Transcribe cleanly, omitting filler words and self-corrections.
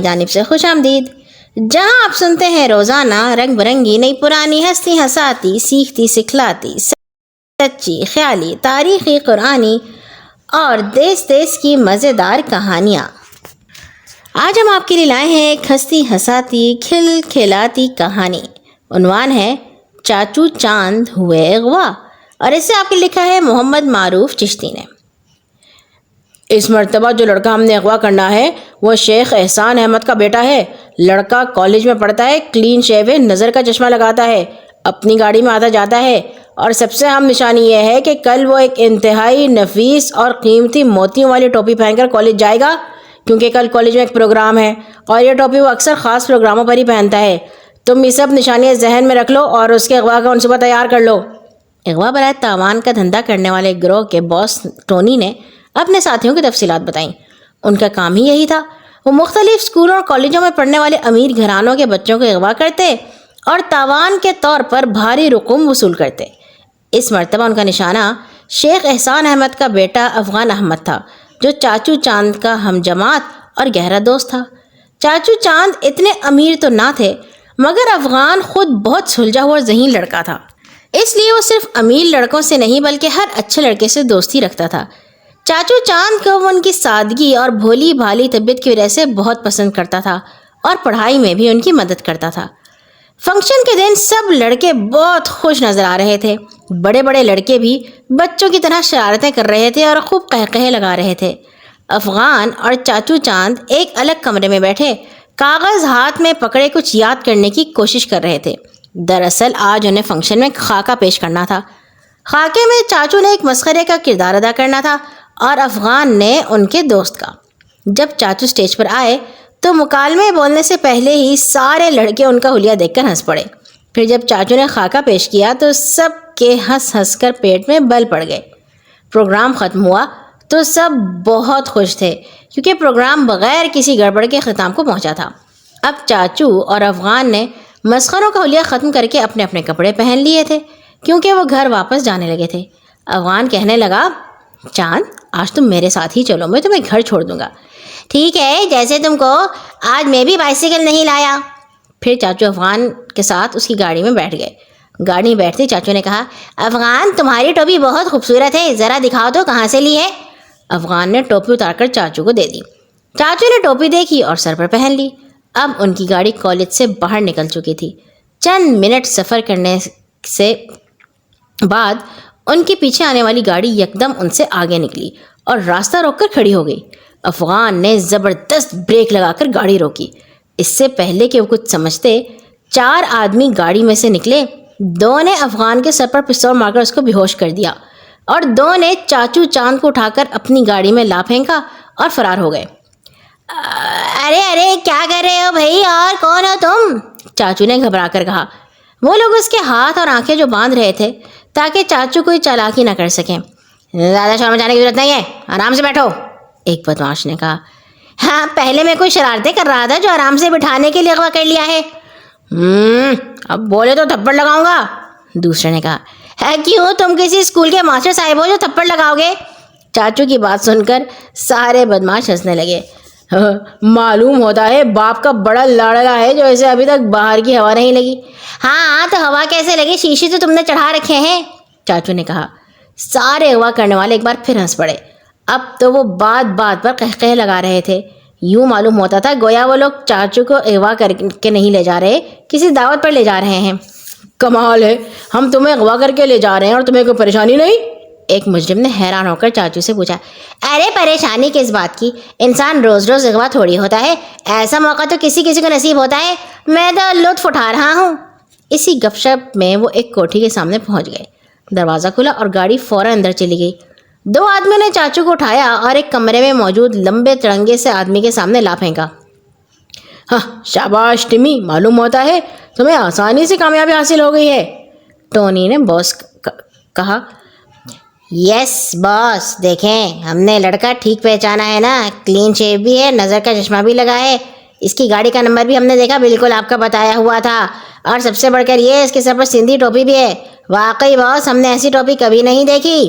جانب سے خوش آمدید، جہاں آپ سنتے ہیں روزانہ رنگ برنگی نئی پرانی ہستی ہساتی سیکھتی سکھلاتی سچی خیالی تاریخی قرآنی اور دیس دیس کی مزیدار کہانیاں۔ آج ہم آپ کے لیے لائے ہیں ایک ہستی ہساتی کھل کھلاتی کہانی۔ عنوان ہے چاچو چاند ہوئے اغوا، اور اسے آپ کے لکھا ہے محمد معروف چشتی نے۔ اس مرتبہ جو لڑکا ہم نے اغوا کرنا ہے وہ شیخ احسان احمد کا بیٹا ہے۔ لڑکا کالج میں پڑھتا ہے، کلین شیو ہے، نظر کا چشمہ لگاتا ہے، اپنی گاڑی میں آتا جاتا ہے، اور سب سے اہم نشانی یہ ہے کہ کل وہ ایک انتہائی نفیس اور قیمتی موتیوں والی ٹوپی پہن کر کالج جائے گا، کیونکہ کل کالج میں ایک پروگرام ہے اور یہ ٹوپی وہ اکثر خاص پروگراموں پر ہی پہنتا ہے۔ تم یہ سب نشانیاں ذہن میں رکھ لو اور اس کے اغوا کا منصوبہ تیار کر لو۔ اغوا برائے تاوان کا دھندا کرنے والے گروہ کے باس ٹونی نے اپنے ساتھیوں کی تفصیلات بتائیں۔ ان کا کام ہی یہی تھا، وہ مختلف اسکولوں اور کالجوں میں پڑھنے والے امیر گھرانوں کے بچوں کو اغوا کرتے اور تاوان کے طور پر بھاری رقم وصول کرتے۔ اس مرتبہ ان کا نشانہ شیخ احسان احمد کا بیٹا افغان احمد تھا، جو چاچو چاند کا ہم جماعت اور گہرا دوست تھا۔ چاچو چاند اتنے امیر تو نہ تھے، مگر افغان خود بہت سلجھا ہوا ذہین لڑکا تھا، اس لیے وہ صرف امیر لڑکوں سے نہیں بلکہ ہر اچھے لڑکے سے دوستی رکھتا تھا۔ چاچو چاند کو وہ ان کی سادگی اور بھولی بھالی طبیعت کی وجہ سے بہت پسند کرتا تھا اور پڑھائی میں بھی ان کی مدد کرتا تھا۔ فنکشن کے دن سب لڑکے بہت خوش نظر آ رہے تھے۔ بڑے بڑے لڑکے بھی بچوں کی طرح شرارتیں کر رہے تھے اور خوب قہقہے لگا رہے تھے۔ افغان اور چاچو چاند ایک الگ کمرے میں بیٹھے کاغذ ہاتھ میں پکڑے کچھ یاد کرنے کی کوشش کر رہے تھے۔ دراصل آج انہیں فنکشن میں خاکہ پیش کرنا تھا۔ خاکے میں چاچو نے ایک مسخرے کا کردار ادا کرنا تھا اور افغان نے ان کے دوست کا۔ جب چاچو سٹیج پر آئے تو مکالمے بولنے سے پہلے ہی سارے لڑکے ان کا حلیہ دیکھ کر ہنس پڑے۔ پھر جب چاچو نے خاکہ پیش کیا تو سب کے ہنس ہنس کر پیٹ میں بل پڑ گئے۔ پروگرام ختم ہوا تو سب بہت خوش تھے، کیونکہ پروگرام بغیر کسی گڑبڑ کے اختتام کو پہنچا تھا۔ اب چاچو اور افغان نے مسخروں کا حلیہ ختم کر کے اپنے اپنے کپڑے پہن لیے تھے، کیونکہ وہ گھر واپس جانے لگے تھے۔ افغان کہنے لگا، چاند آج تم میرے ساتھ ہی چلو، میں تمہیں گھر چھوڑ دوں گا۔ ٹھیک ہے، جیسے تم کو، آج میں بھی بائسیکل نہیں لایا۔ پھر چاچو افغان کے ساتھ اس کی گاڑی میں بیٹھ گئے۔ گاڑی میں بیٹھتے چاچو نے کہا، افغان تمہاری ٹوپی بہت خوبصورت ہے، ذرا دکھاؤ تو کہاں سے لی ہے؟ افغان نے ٹوپی اتار کر چاچو کو دے دی۔ چاچو نے ٹوپی دیکھی اور سر پر پہن لی۔ اب ان کی گاڑی کالج سے باہر نکل چکی تھی۔ چند منٹ سفر کرنے سے بعد ان کے پیچھے آنے والی گاڑی یکدم ان سے آگے نکلی اور راستہ روک کر کھڑی ہو گئی۔ افغان نے زبردست بریک لگا کر گاڑی روکی۔ اس سے پہلے کہ وہ کچھ سمجھتے، 4 آدمی گاڑی میں سے نکلے۔ 2 نے افغان کے سر پر پستول مار کر اس کو بے ہوش کر دیا اور 2 نے چاچو چاند کو اٹھا کر اپنی گاڑی میں لا پھینکا اور فرار ہو گئے۔ ارے کیا کر رہے ہو بھائی، اور کون ہو تم؟ چاچو نے گھبرا کر کہا۔ وہ لوگ اس کے ہاتھ اور آنکھیں جو باندھ رہے تھے تاکہ چاچو کوئی چالاکی نہ کر سکیں۔ زیادہ شور مچانے کی ضرورت نہیں ہے، آرام سے بیٹھو، ایک بدمعاش نے کہا۔ ہاں، پہلے میں کوئی شرارتیں کر رہا تھا جو آرام سے بٹھانے کے لیے اغوا کر لیا ہے۔ اب بولے تو تھپڑ لگاؤں گا، دوسرے نے کہا۔ کیوں، تم کسی اسکول کے ماسٹر صاحب ہو جو تھپڑ لگاؤ گے؟ چاچو کی بات سن کر سارے بدمعاش ہنسنے لگے۔ معلوم ہوتا ہے باپ کا بڑا لاڑلا ہے جو اسے ابھی تک باہر کی ہوا نہیں لگی۔ ہاں تو ہوا کیسے لگی، شیشے تو تم نے چڑھا رکھے ہیں، چاچو نے کہا۔ سارے اغوا کرنے والے ایک بار پھر ہنس پڑے۔ اب تو وہ بات بات پر قہقہے لگا رہے تھے۔ یوں معلوم ہوتا تھا گویا وہ لوگ چاچو کو اغوا کر کے نہیں لے جا رہے، کسی دعوت پر لے جا رہے ہیں۔ کمال ہے، ہم تمہیں اغوا کر کے لے جا رہے ہیں اور تمہیں کوئی پریشانی نہیں؟ ایک مجرم نے حیران ہو کر چاچو سے پوچھا۔ ارے پریشانی کس بات کی، انسان روز روز اغوا تھوڑی ہوتا ہے، ایسا موقع تو کسی کسی کو نصیب ہوتا ہے، میں تو لطف اٹھا رہا ہوں۔ اسی گپ شپ میں وہ ایک کوٹھی کے سامنے پہنچ گئے۔ دروازہ کھلا اور گاڑی فوراً اندر چلی گئی۔ 2 آدمیوں نے چاچو کو اٹھایا اور ایک کمرے میں موجود لمبے تڑنگے سے آدمی کے سامنے لا پھینکا۔ ہاں، شاباش ٹمی، معلوم ہوتا ہے تمہیں آسانی سے کامیابی حاصل ہو گئی ہے، ٹونی نے باس کہا۔ یس باس، دیکھیں ہم نے لڑکا ٹھیک پہچانا ہے نا، کلین شیو بھی ہے، نظر کا چشمہ بھی لگا ہے، اس کی گاڑی کا نمبر بھی ہم نے دیکھا، بالکل آپ کا بتایا ہوا تھا، اور سب سے بڑھ کر یہ اس کے سر پر سندھی ٹوپی بھی ہے۔ واقعی باس، ہم نے ایسی ٹوپی کبھی نہیں دیکھی۔